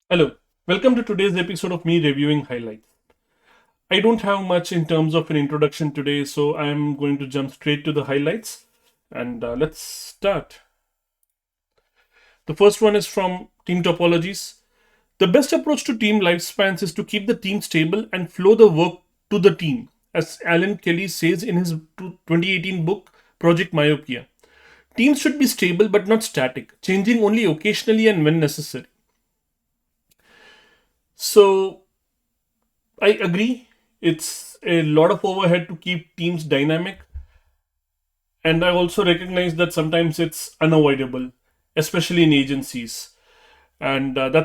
Hello, welcome to today's episode of me reviewing highlights. I don't have much in terms of an introduction today, so I'm going to jump straight to the highlights and let's start. The first one is from Team Topologies. The best approach to team lifespans is to keep the team stable and flow the work to the team, as Alan Kelly says in his 2018 book Project Myopia. Teams should be stable but not static, changing only occasionally and when necessary. So, I agree. It's a lot of overhead to keep teams dynamic, and I also recognize that sometimes it's unavoidable, especially in agencies. And there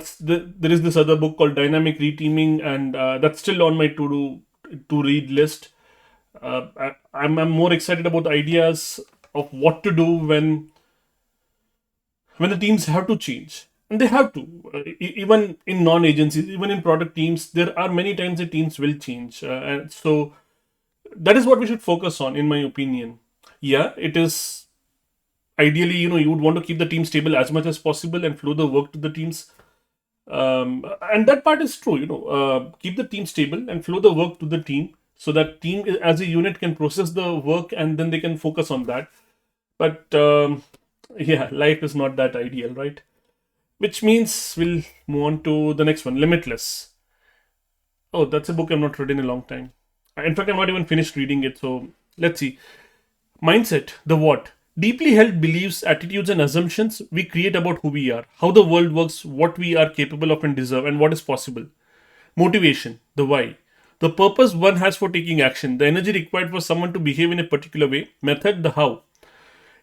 is this other book called Dynamic Reteaming, and that's still on my to read list. I'm more excited about the ideas of what to do when the teams have to change, and they have to. Even in non-agencies, even in product teams, there are many times the teams will change, and so that is what we should focus on, in my opinion. Yeah, it is ideally, you would want to keep the team stable as much as possible and flow the work to the teams. And that part is true. Keep the team stable and flow the work to the team so that team as a unit can process the work and then they can focus on that. But yeah, life is not that ideal, right? Which means we'll move on to the next one, Limitless. Oh, that's a book I've not read in a long time. In fact, I'm not even finished reading it. So let's see. Mindset, the what? Deeply held beliefs, attitudes, and assumptions we create about who we are, how the world works, what we are capable of and deserve, and what is possible. Motivation, the why. The purpose one has for taking action, the energy required for someone to behave in a particular way. Method, the how.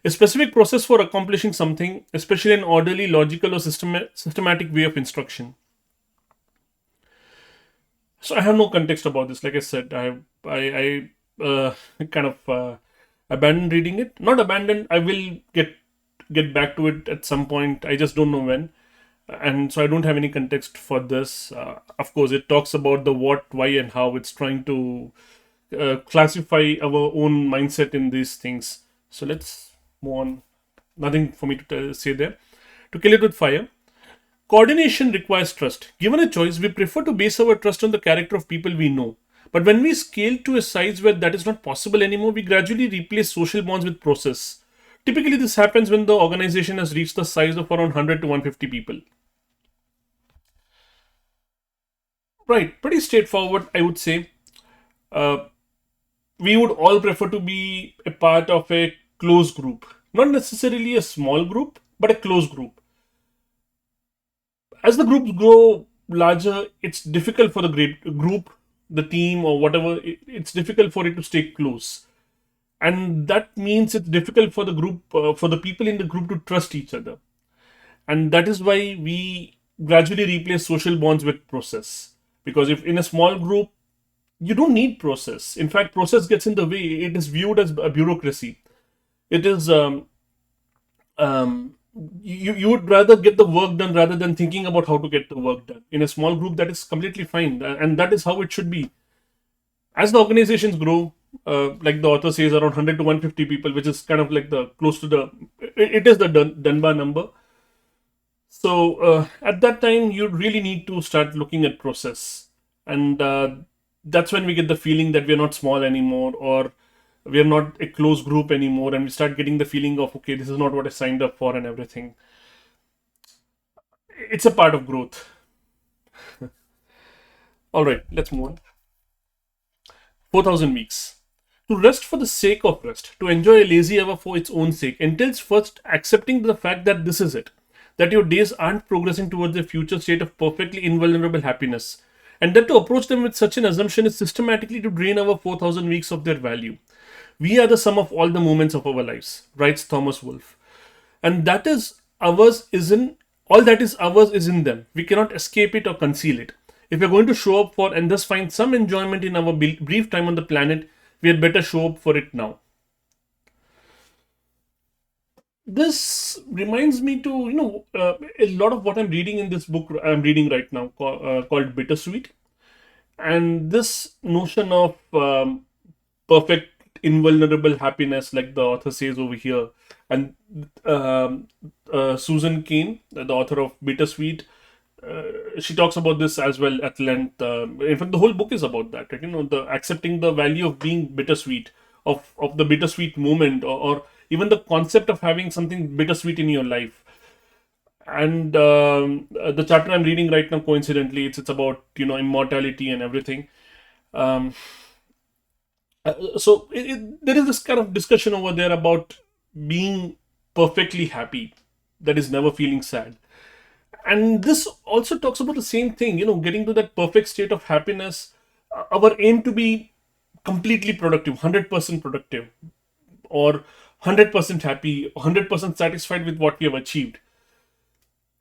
A specific process for accomplishing something, especially an orderly, logical, or systematic way of instruction. So I have no context about this. Like I said, I kind of abandoned reading it. Not abandoned. I will get back to it at some point. I just don't know when, and so I don't have any context for this. Of course, it talks about the what, why, and how. It's trying to classify our own mindset in these things. So let's move on. Nothing for me to say there. To kill it with fire. Coordination requires trust. Given a choice, we prefer to base our trust on the character of people we know. But when we scale to a size where that is not possible anymore, we gradually replace social bonds with process. Typically, this happens when the organization has reached the size of around 100 to 150 people. Right, pretty straightforward, I would say. Uh, we would all prefer to be a part of a close group. Not necessarily a small group, but a close group. As the groups grow larger, it's difficult for the group, the team, or whatever. It's difficult for it to stay close, and that means it's difficult for the group, for the people in the group to trust each other, and that is why we gradually replace social bonds with process. Because if in a small group, you don't need process. In fact, process gets in the way. It is viewed as a bureaucracy. It is um, you would rather get the work done rather than thinking about how to get the work done. In a small group, that is completely fine, and that is how it should be. As the organizations grow, like the author says, around 100 to 150 people, which is kind of like the close to the, it is the Dunbar number. So at that time, you really need to start looking at process, and that's when we get the feeling that we are not small anymore, or we are not a close group anymore, and we start getting the feeling of, okay, this is not what I signed up for and everything. It's a part of growth. All right, let's move on. 4,000 weeks. To rest for the sake of rest, to enjoy a lazy hour for its own sake, entails first accepting the fact that this is it, that your days aren't progressing towards a future state of perfectly invulnerable happiness, and that to approach them with such an assumption is systematically to drain our 4,000 weeks of their value. We are the sum of all the moments of our lives, writes Thomas Wolfe. And that is ours is in all that is ours is in them. We cannot escape it or conceal it. If we're going to show up for and thus find some enjoyment in our brief time on the planet, we had better show up for it now. This reminds me to a lot of what I'm reading in this book I'm reading right now called Bittersweet, and this notion of perfect invulnerable happiness, like the author says over here. And Susan Cain, the author of Bittersweet, she talks about this as well at length. In fact, the whole book is about that, right? The accepting the value of being bittersweet, of the bittersweet moment, or even the concept of having something bittersweet in your life. And the chapter I'm reading right now, coincidentally, it's about immortality and everything. Um, there is this kind of discussion over there about being perfectly happy, that is never feeling sad. And this also talks about the same thing, getting to that perfect state of happiness. Our aim to be completely productive, 100% productive, or 100% happy, 100% satisfied with what we have achieved.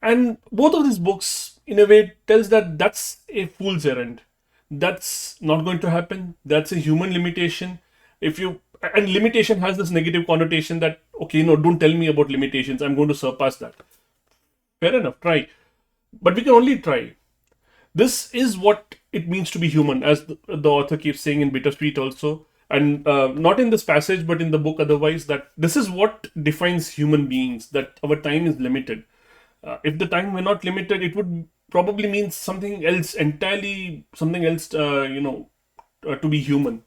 And both of these books, in a way, tells that that's a fool's errand. That's not going to happen. That's a human limitation. If you And limitation has this negative connotation that, okay, no, don't tell me about limitations. I'm going to surpass that. Fair enough, try. But we can only try. This is what it means to be human, as the author keeps saying in Bittersweet also, and not in this passage, but in the book otherwise, that this is what defines human beings, that our time is limited. If the time were not limited, it would probably mean something else entirely, something else, to be human.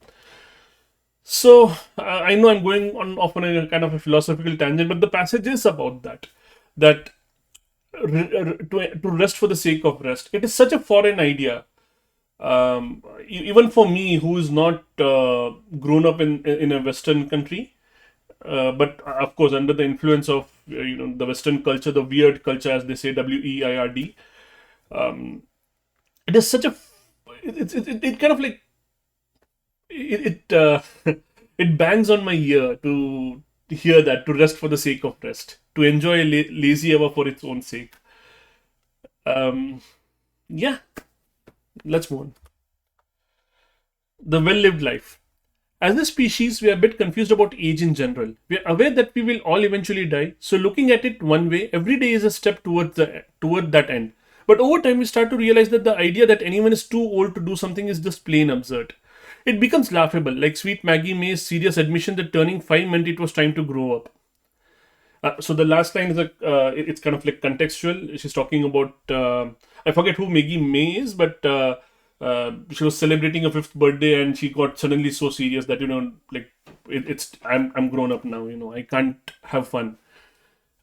So I know I'm going on off on a kind of a philosophical tangent, but the passage is about that to rest for the sake of rest. It is such a foreign idea, even for me, who is not grown up in a Western country, but of course under the influence of the Western culture, the weird culture, as they say, WEIRD. It is such a it kind of like it it bangs on my ear to hear that, to rest for the sake of rest, to enjoy a lazy hour for its own sake. Um, yeah, let's move on. The well-lived life. As a species, we are a bit confused about age in general. We are aware that we will all eventually die, so looking at it one way, every day is a step toward that end. But over time, we start to realize that the idea that anyone is too old to do something is just plain absurd. It becomes laughable, like sweet Maggie May's serious admission that turning 5 meant it was time to grow up. So the last line is it's kind of like contextual. She's talking about I forget who Maggie May is, but she was celebrating her fifth birthday, and she got suddenly so serious that like it's I'm grown up now. I can't have fun.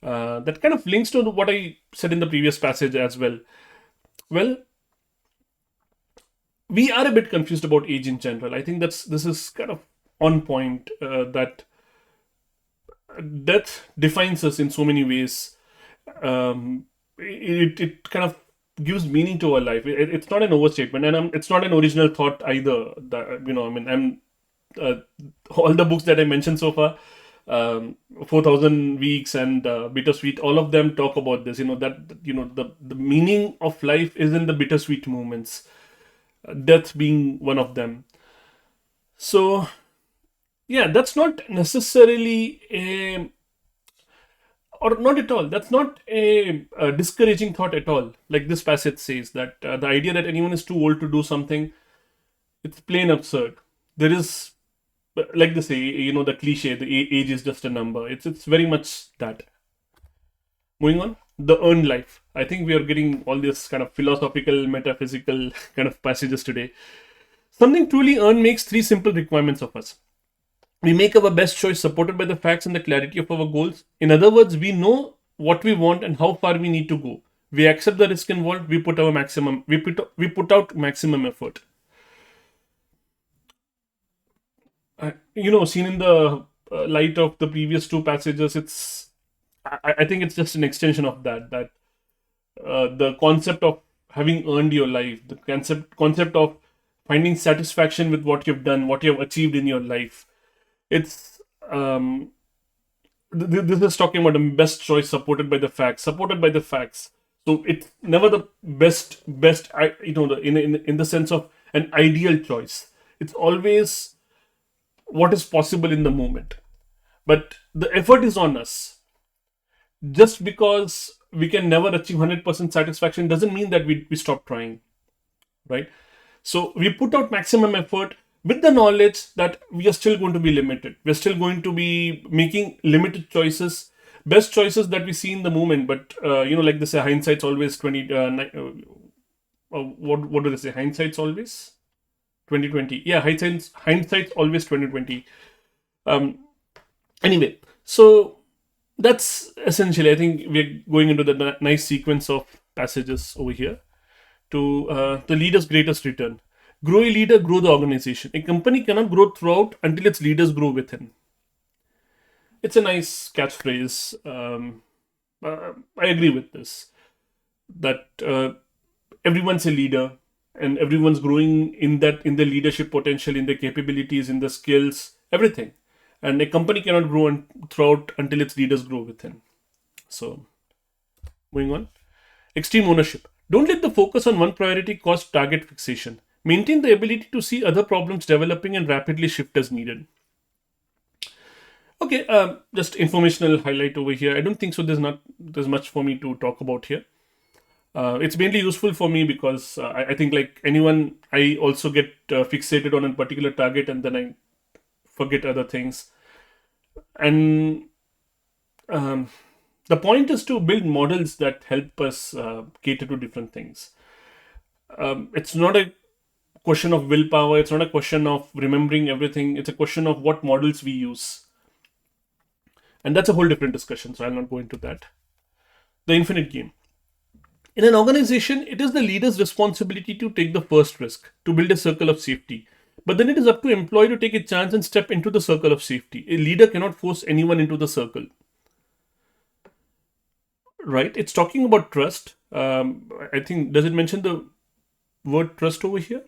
That kind of links to what I said in the previous passage as well. Well, we are a bit confused about age in general. I think this is kind of on point. That death defines us in so many ways. It kind of gives meaning to our life. It's not an overstatement, and it's not an original thought either. That I mean, I'm all the books that I mentioned so far, 4,000 Weeks and Bittersweet, all of them talk about this. That the meaning of life is in the bittersweet moments. Death being one of them. So yeah, that's not necessarily a, or not at all. That's not a discouraging thought at all. Like this passage says, that the idea that anyone is too old to do something, it's plain absurd. There is, like they say, the cliche, the age is just a number. It's very much that. Moving on, the earned life. I think we are getting all this kind of philosophical, metaphysical kind of passages today. Something truly earned makes three simple requirements of us. We make our best choice supported by the facts and the clarity of our goals. In other words, we know what we want and how far we need to go. We accept the risk involved. We put out maximum effort. Seen in the light of the previous two passages, I think it's just an extension of that. That the concept of having earned your life, the concept of finding satisfaction with what you've done, what you've achieved in your life. It's this is talking about the best choice supported by the facts. Supported by the facts. So it's never the best. In the sense of an ideal choice. It's always what is possible in the moment. But the effort is on us. Just because we can never achieve 100% satisfaction doesn't mean that we stop trying, right? So we put out maximum effort with the knowledge that we are still going to be limited. We're still going to be making limited choices, best choices that we see in the moment. But like they say, hindsight's always what do they say? Hindsight's always 2020. Yeah, hindsight's always 2020. Um, anyway, so that's essentially. I think we're going into the nice sequence of passages over here to the leader's greatest return. Grow a leader, grow the organization. A company cannot grow throughout until its leaders grow within. It's a nice catchphrase. I agree with this. That everyone's a leader, and everyone's growing in the leadership potential, in the capabilities, in the skills, everything. And a company cannot grow throughout until its leaders grow within. So, moving on. Extreme ownership. Don't let the focus on one priority cause target fixation. Maintain the ability to see other problems developing and rapidly shift as needed. Okay, just informational highlight over here. I don't think so. There's much for me to talk about here. It's mainly useful for me because I think, like anyone, I also get fixated on a particular target and then I forget other things. And um, the point is to build models that help us cater to different things. It's not a question of willpower. It's not a question of remembering everything. It's a question of what models we use. And that's a whole different discussion, so I'll not go into that. The infinite game. In an organization, it is the leader's responsibility to take the first risk, to build a circle of safety. But then it is up to employee to take a chance and step into the circle of safety. A leader cannot force anyone into the circle. Right? It's talking about trust. I think, does it mention the word trust over here?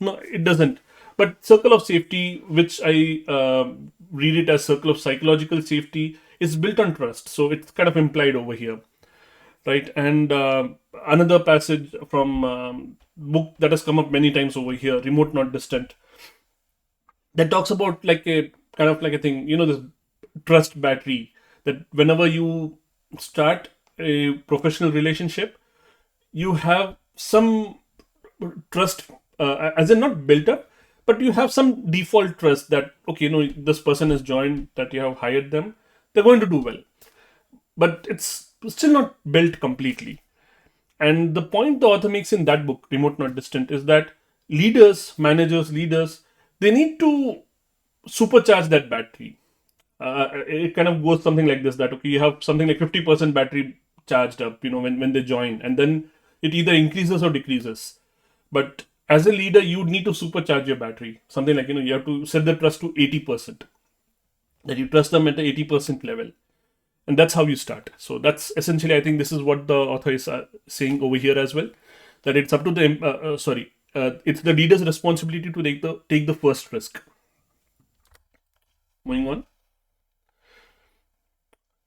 No, it doesn't. But circle of safety, which I read it as circle of psychological safety, is built on trust. So it's kind of implied over here, right? And another passage from book that has come up many times over here, Remote Not Distant, that talks about like a kind of like a thing, this trust battery, that whenever you start a professional relationship, you have some trust, as in not built up, but you have some default trust that, okay, this person has joined, that you have hired them, they're going to do well. But it's still not built completely. And the point the author makes in that book, Remote Not Distant, is that managers, leaders, they need to supercharge that battery. It kind of goes something like this, that, okay, you have something like 50% battery charged up, when they join, and then it either increases or decreases. But as a leader, you need to supercharge your battery. Something like, you have to set the trust to 80%. That you trust them at the 80% level. And that's how you start. So that's essentially, I think this is what the author is saying over here as well. That it's up to the, it's the leader's responsibility to take the first risk. Moving on.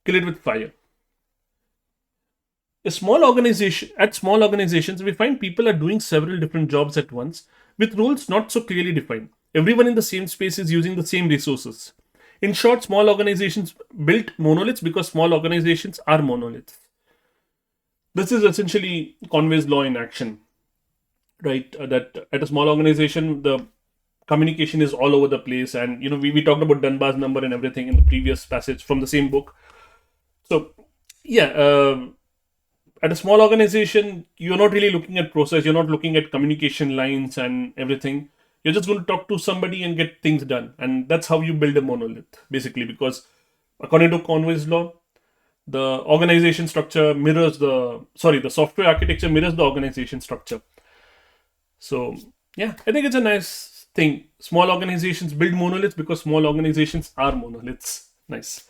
Kill it with fire. At small organizations, we find people are doing several different jobs at once with roles not so clearly defined. Everyone in the same space is using the same resources. In short, small organizations built monoliths because small organizations are monoliths. This is essentially Conway's law in action, right? That at a small organization, the communication is all over the place. And, we talked about Dunbar's number and everything in the previous passage from the same book. So, yeah, at a small organization, you're not really looking at process, you're not looking at communication lines and everything. You're just going to talk to somebody and get things done. And that's how you build a monolith, basically, because according to Conway's law, the organization structure mirrors the software architecture mirrors the organization structure. So, yeah, I think it's a nice thing. Small organizations build monoliths because small organizations are monoliths. Nice.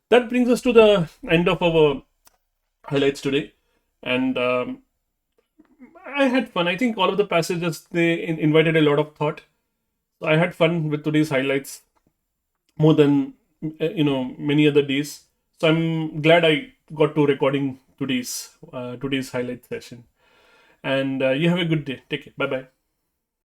That brings us to the end of our highlights today. And I had fun. I think all of the passages, they invited a lot of thought. So I had fun with today's highlights more than many other days. So I'm glad I got to recording today's highlight session. And you have a good day. Take care. Bye bye.